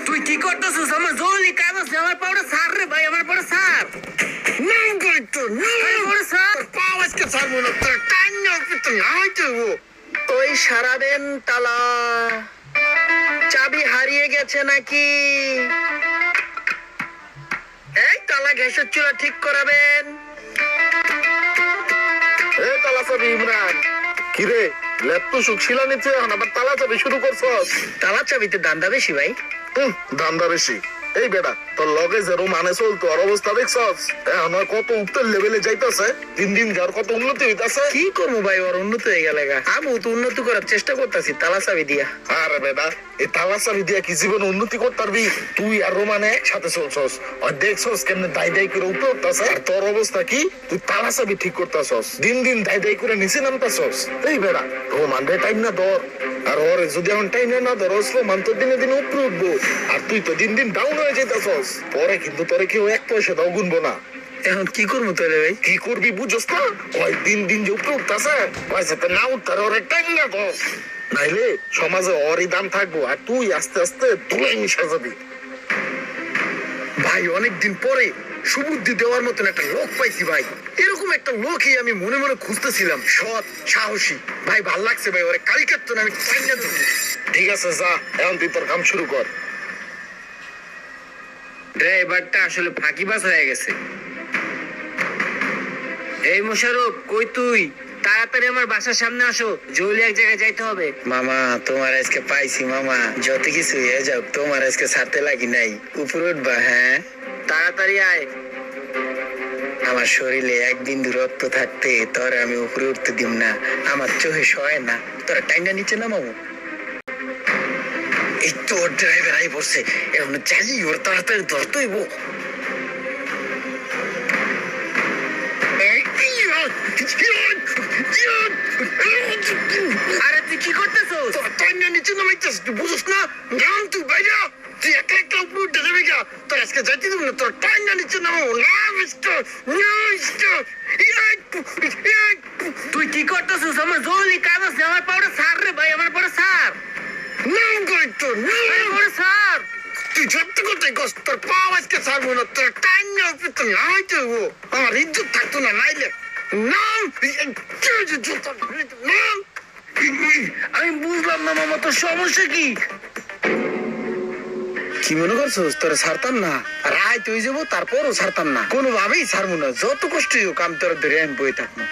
তুই কি করতেছিস? আমার জরুরি কাজ আছে, আমার পাউডার সার রে ভাই, আমার পাউডার সার। ওই সারাদিন তালা চাবি হারিয়ে গেছে নাকি? এই তালা গ্যাসের চুলা ঠিক করাবেন। এই তালা চাবি ইমরান, কিরে ল্যাপটপ শুকছিলা নিচ্ছে এখন আবার তালা চাবি শুরু করছস? তালা চাবিতে দান্দা বেশি ভাই। দান্দা বেশি? এই বেটা তোর লগে যেরো মানে চলতো আর অবস্থা দেখছস? এখন আর কত উত্তর লেভেলে যাইতাছে, দিন দিন যার কত উন্নতি হইতাছে। কি করবো ভাই, ওর উন্নতি হয়ে গেলে আমি তো উন্নতি করার চেষ্টা করতেছি তালা চাবি দিয়া। আরে বেটা এই তালা চাবি দিয়া কি জীবনে উন্নতি করতে পারবি? তুই আর রোমানে একসাথে চলছস আর দেখছস কেমনে দাই দাই করে উপরে উঠতাছে, আর তোর অবস্থা কি? তুই তালা চাবি ঠিক করতাছস, দিন দিন দাই দাই করে নিচে নামতাছস। এই বেটা রোমান রে টাইম না ধর, আর ওরে যদি এখন টাইম না ধরস রোমান তো দিনে দিনে উপরে উঠবো, আর তুই তো দিন দিন ডাউন হয়ে যেতেছস। পরে কিন্তু তোরে কেউ এক পয়সা দাও গুনবো না। এখন কি করবো তাহলে ভাই? কি করবি বুঝছস না? ওই দিন দিন যে উপরে উঠতাছে ওই সাথে না উঠতার ওরে টাইম না ধর, নাইলে সমাজে ওরই দাম থাকবো আর তুই আস্তে আস্তে ধুলাই মিশা যাবি। ভাই অনেকদিন পরে সুবুদ্ধি দেওয়ার মতন একটা লোক পাইছি ভাই। এরকম একটা লোকই আমি মনে মনে খুঁজতেছিলাম, সৎ সাহসী। ভাই ভাল লাগছে ভাই, ওরে কালকের তো আমি টাইনা দেবো। ঠিক আছে যা, এখন তুই তোর কাম শুরু কর। ড্রাইভারটা আসলে ফাঁকিবাজ হয়ে গেছে। এই মোশারফ, কই তুই? তাড়াতাড়ি আমার বাসার সামনে আসো, জরুরি এক জায়গায় যাইতে হবে। মামা তোমার আজকে পাইছি মামা, যত কিছু হয়ে যাও তোমার আজকে ছাড়তে লাগি নাই। উপরে উঠবা? হ্যাঁ তাড়াতাড়ি আয়। আমার শরীরে এক বিন্দু রক্ত থাকতে তোর আমি উপরে উঠতে দিব না, আমার চোখে সয় না। তোরা টাইনটা নিচে নামাবো। এই তো ওর ড্রাইভার আই পড়ছে, এখন চালি ওর তাড়াতাড়ি ধরতে হইব। আরে তুই কি করতেছস? টাইনটা নিচে নামাইতেছ, তুই বুঝছ না? নাম তুই বাইরা, তুই একা একটা উপরে উঠে যাবি গা। তোর আজকে যাইতে দিব না, তোর টাইনটা নিচে নামাবো না। মিস্টার তুই কি করতেছস? আমার জরুরি কাজ আছে, আমার পাউডার সার রে ভাই, আমার পাউডার সার। নাম করে তোর পাউডার সার। তুই সত্যি করতে গস, তোর পাও আজকে ছাড়বো না। তোর টাইনটা উপরে তো নামাইতে হইব, আমার ইজ্জত থাকতো না নাইলে। নাম নাম। আমি বুঝলাম না মামা, তোর সমস্যা কি? কি মনে করছোস তোরা ছাড়তাম না? রায় তুই যাবো তারপরও ছাড়তাম না, কোনোভাবেই ছাড়বো না। যত কষ্ট হোক আমি তোর ধরে আমি বই থাকবো।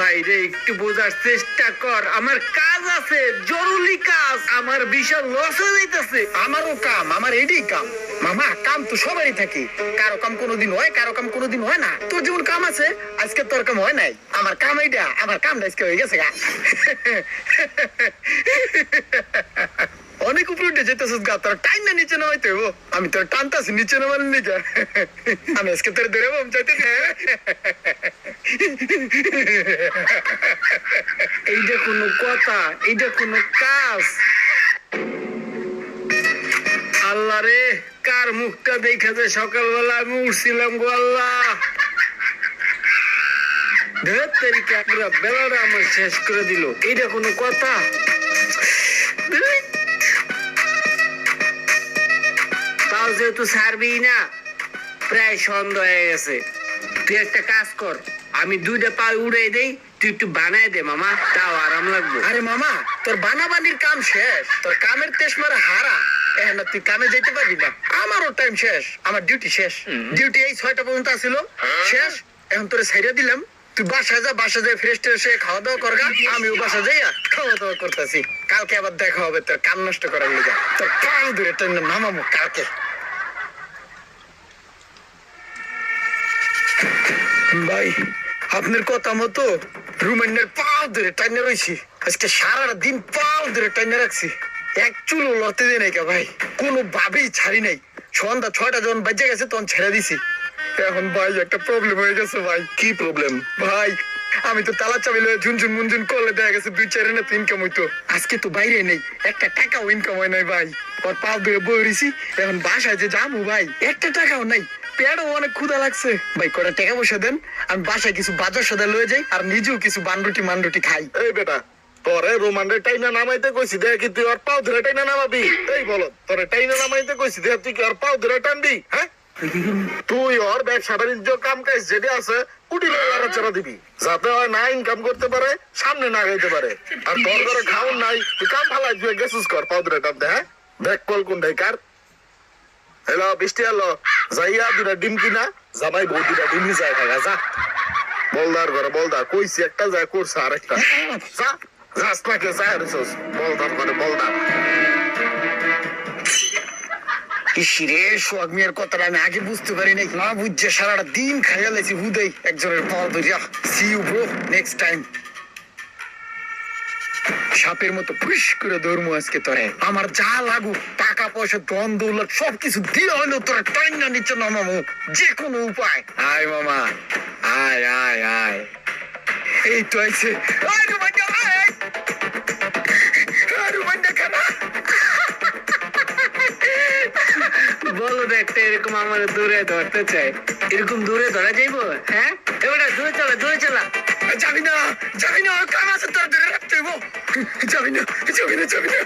বাইরে একটু বোঝার চেষ্টা কর, আমার কাজ আছে, জরুরি কাজ। আমার বিশাল লস হয়ে যাইতেছে। আমারও কাম, আমার এটাই কাম মামা। কাম তো সবারই থাকে, কারো কাম কোনোদিন হয়, কারো কাম কোনোদিন হয় না। তোর যেমন কাম আছে আজকে তোর কাম হয় নাই, আমার কাম এইটা। আমার কামটা আজকে হয়ে গেছে গা। অনেক উপরে উঠে যেতেছিস গা, তোর টাইম না নিচে নামাইতে হইব। আমি তোর টানতাছি নিচে নামার নিচে। আমি আজকে তোর ধরে বম চাইতে। এইটা কোনো কথা? এইটা কোনো কাজ? আল্লাহ রে, কার মুখটা দেখা যায় সকালবেলা আমি উঠছিলাম গো আল্লাহ। ধের তেরিকা, পুরা বেলাটা আমার শেষ করে দিল। এইটা কোনো কথা? তাও যেহেতু ছাড়বি না, প্রায় সন্ধ্যা হয়ে গেছে। তুই একটা কাজ কর, আমি দুইটা পা উড়ে দেই, তুই একটু বানাই দে মামা, তাও আরাম লাগবে। আরে মামা তোর বানাবানির কাম শেষ, তোর কামের তেজ মারা হারা। এখন তুই কামে যেতে পারবি না, আমারও টাইম শেষ, আমার ডিউটি শেষ। ডিউটি এই 6টা পর্যন্ত আসিল, শেষ। এখন তোরে ছেড়ে দিলাম, তুই বাসায় যা, বাসায় যাই ফ্রেশ ট্রেশ হয়ে খাওয়া দাওয়া করগা। আমিও বাসা যাইয়া খাওয়া দাওয়া করতেছি। কালকে আবার দেখা হবে তোর কাম নষ্ট করার লিগা। তোর কাম ধরে টাইম নামাবো কালকে। ভাই আপনার কথা মতো রুমেন্ডের পাও ধরে টাইনে রয়েছি, আজকে সারা দিন পাও ধরে টাইনে রাখছি। এক চুলো লড়তে দিই নাই ভাই, কোনো ভাবেই ছাড়ি নাই। সন্ধ্যা 6টা যখন বাজে গেছে তখন ছেড়ে দিছি। এখন ভাই একটা প্রবলেম হয়ে গেছে ভাই। কি প্রবলেম? ভাই আমি তো তালা চাবি লয়ে ঝুনঝুন মুনঝুন করলে দেখা গেছে 2-4 এনে তো ইনকাম হইতো। আজকে তো বাইরে নেই, একটা টাকাও ইনকাম হয় নাই ভাই। ওর পাও ধরে বই রইছি, এখন বাসায় যে যাবো ভাই একটা টাকাও নাই। পেটও অনেক ক্ষুধা লাগছে ভাই, কটা টাকা পয়সা দেন, আমি বাসায় কিছু বাজার সদা লয়ে যাই আর নিজেও কিছু বানরুটি মানরুটি খাই। এই বেটা তোরে রোমান্ডে টাইনা নামাইতে কইছি দেখ কি তুই আর পাও ধরে টাইনা নামাবি? এই বলো তোরে টাইনা নামাইতে কইছি দেখ তুই কি আর পাও ধরে টানবি? হ্যাঁ তুই ওর ব্যবসা বাণিজ্য কাম কাজ যেটা আছে কুটি লড়াচড়া দিবি যাতে হয় না ইনকাম করতে পারে সামনে না গাইতে পারে। আর তোর ঘরে খাওন নাই তুই কাম ফালাই তুই গেছিস কর পাও ধরে টানতে। হ্যাঁ দেখ কল কোনটাই কার। হ্যালো বৃষ্টি এলো যাইয়া দুটা ডিম কিনা জামাই বউ দুটা ডিমই যায় খাগা যা। বলদার ঘরে বলদা কইছি একটা যায় করছে আরেকটা যা যাস নাকি যায় রেছস বলদার ঘরে বলদা। ইসিরে সোহাগ মিয়ার কথাটা আমি আগে বুঝতে পারি নাই, না বুঝছে সারাটা দিন খাইয়া লাইছি হুদাই একজনের পাওয়া ধরিয়া। See you bro, next time. সাপের মতো ফুস করে ধরমু আজকে তোরে। আমার যা লাগুক টাকা পয়সা ধন দৌলত সবকিছু দিয়ে হইলো তোরা টাইম না নিচে নামামু যে কোনো উপায়। আয় মামা আয় আয় আয়, এই তো আইছে। আয় রুমান্ডা আয়, রুমান্ডা খানা। বলো দেখতে এরকম আমার দূরে ধরতে চাই, এরকম দূরে ধরা যাইবো? হ্যাঁ এবার দূরে চলা দূরে চলা। যাবি না যাবি না, কাম আছে তোর ধরে রাখতে হইব। যাবি না যাবি না যাবি না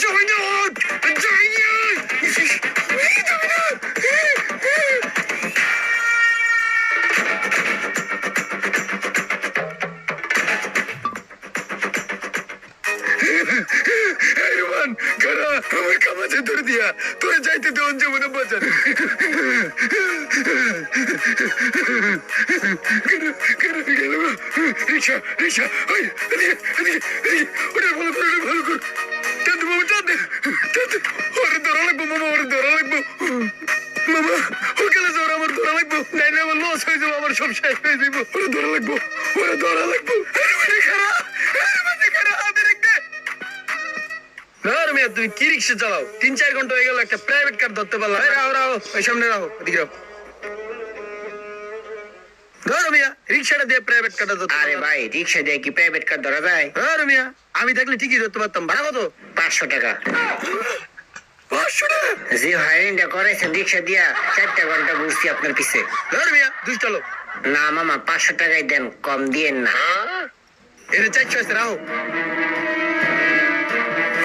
যাবি না যাবি না যাবি না। রোমান খারা আমার কামাজে ধরে দিয়া তোরা যাইতে দেওয়ান যাবো না বাজার। রিক্সা রিক্সা ওটা ভালো করে ভালো কর। টানতে বাবু টানতে টানতে ওরে ধরা লাগবো মামা, ওরে ধরা লাগবো মামা। ও গেলে যাওয়ার আমার ধরা লাগবো, নাইলে আমার লস হয়ে যাবো, আমার সব শেষ হয়ে যাবো। ওরে ধরা লাগবো ওরে ধরা লাগবো। খারা তুমি কি রিক্সা চালাও? 3-4 ঘন্টা হয়ে গেল, একটা প্রাইভেট কার ধরতে পারলাম। রাহো রাহো ওই সামনে রাহো, এদিকে রাহো। ধরো মিয়া রিক্সাটা দিয়ে প্রাইভেট কারটা ধরতে। আরে ভাই রিক্সা দিয়ে কি প্রাইভেট কার ধরা যায়? ধরো মিয়া, আমি থাকলে ঠিকই ধরতে পারতাম। ভাড়া কত? 500 টাকা। 500 টাকা? যে হয়রানিটা করেছেন রিক্সা দিয়া 4টা ঘন্টা ঘুরছি আপনার পিছে। ধরো মিয়া দুই চলো। না মামা 500 টাকাই দেন, কম দিয়েন না। এনে 400 আছে, রাহো।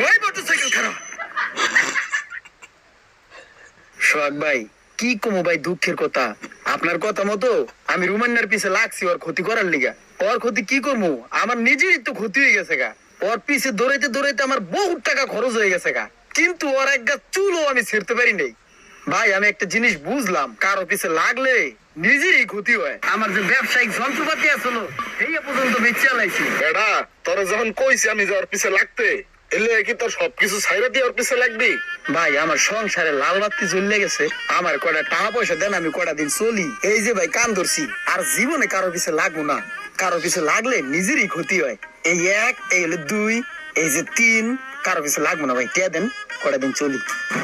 ওই মোটরসাইকেল খারাপ। সোহাগ ভাই কি কমো ভাই দুঃখের কথা। আপনার কথা মতো আমি রুমান্নার পিছে লাগছি ওর ক্ষতি করার লিগা। ওর ক্ষতি কি করবো, আমার নিজেরই তো ক্ষতি হয়ে গেছে গা। ওর পিছে দৌড়াইতে দৌড়াইতে আমার বহুত টাকা খরচ হয়ে গেছে গা, কিন্তু ওর এক গা চুলও আমি ছেড়তে পারি নাই। ভাই আমি একটা জিনিস বুঝলাম, কারো পিছে লাগলে নিজেরই ক্ষতি হয়। আমার যে ব্যবসায়িক যন্ত্রপাতি আসলো এই পর্যন্ত বেঁচে চালাইছি। বেটা তোরা যখন কইছি আমি যাওয়ার পিছে লাগতে এলে কি তোর সবকিছু ছাইরা দিয়ে ওর পিছে লাগবি? ভাই আমার সংসারে লাল বাতি জ্বলে গেছে, আমার কটা টাকা পয়সা দেন, আমি কটা দিন চলি। এই যে ভাই কান ধরছি, আর জীবনে কারো পিছে লাগবো না। কারো পিছে লাগলে নিজেরই ক্ষতি হয়। এই 1, এই হলো 2, এই যে 3, কারো পিছে লাগবো না ভাই। কে দেন, কটা দিন চলি।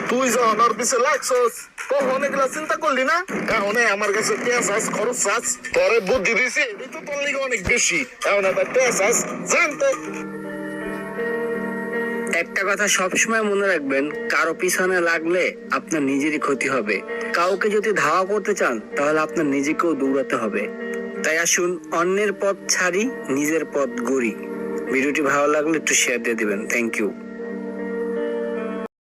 তুই যখন ওর পিছে লাগছস তখন এগুলা চিন্তা করলি না? এখন আমার কাছে পেঁয়াজ আস খরচ আস তোরে বুদ্ধি দিছি, এই তো তোর লিগে অনেক বেশি। এখন আবার পেঁয়াজ আস জানতো। একটা কথা সবসময় মনে রাখবেন, কারো পিছনে লাগলে আপনার নিজেরই ক্ষতি হবে। কাউকে যদি ধাওয়া করতে চান তাহলে আপনার নিজেকেও দৌড়াতে হবে। তাই আসুন অন্যের পথ ছাড়ি, নিজের পথ গড়ি। ভিডিওটি ভালো লাগলে একটু শেয়ার দিয়ে দিবেন। Thank you.